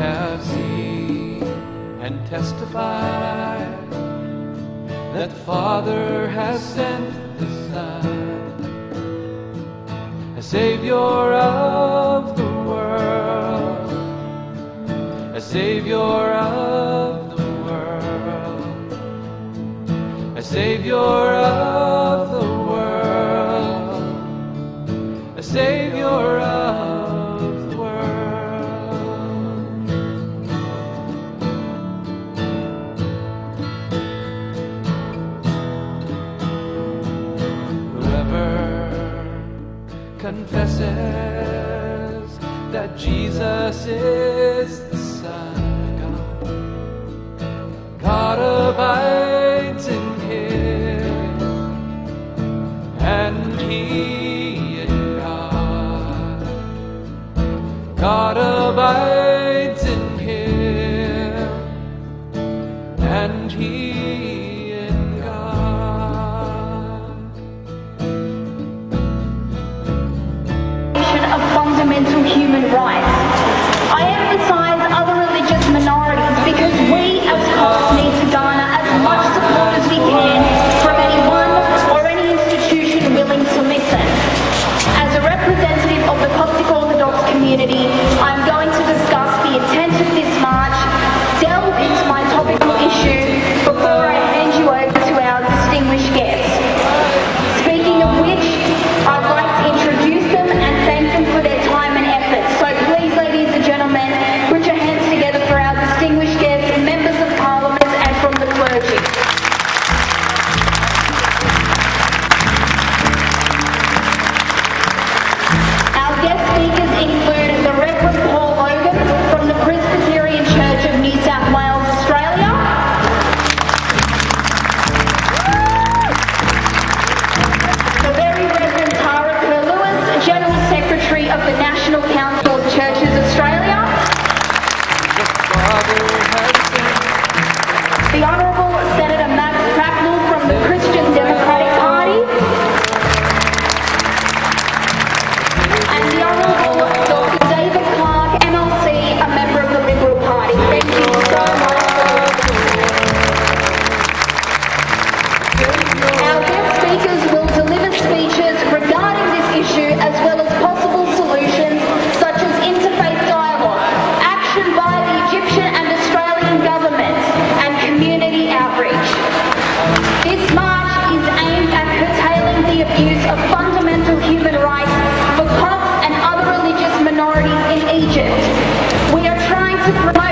have seen and testify that the Father has sent the Son, a Savior of the world, a Savior of the world, a Savior of the world, a Savior of the world. Confesses that Jesus is the Son of God. God abides in Him, and He in God. God abides in Him, and He fundamental human rights. I emphasize other religious minorities because we as COPTIC need to garner as much support as we can from anyone or any institution willing to listen. As a representative of the Coptic Orthodox community, I'm going to discuss the intent of this march, delve into my topical issue before I hand you over to our distinguished guests. Speaking of which, I'd like to introduce them and thank them for their time and effort. So please, ladies and gentlemen, put your hands together for our distinguished guests, members of Parliament and from the clergy. Our guest speakers include the Reverend Paul Logan from the Presbyterian Church of New South Wales, Australia. The Very Reverend General Secretary of the National Council of Churches Australia. The Honourable Senator Max Cracknell from the Christian Democratic Party. And the Honourable Dr. David Clark, MLC, a member of the Liberal Party. Thank you so much. Our guest speakers will deliver speeches regarding this issue as well as possible solutions such as interfaith dialogue, action by the Egyptian and Australian governments, and community outreach. This march is aimed at curtailing the abuse of fundamental human rights for Copts and other religious minorities in Egypt. We are trying to promote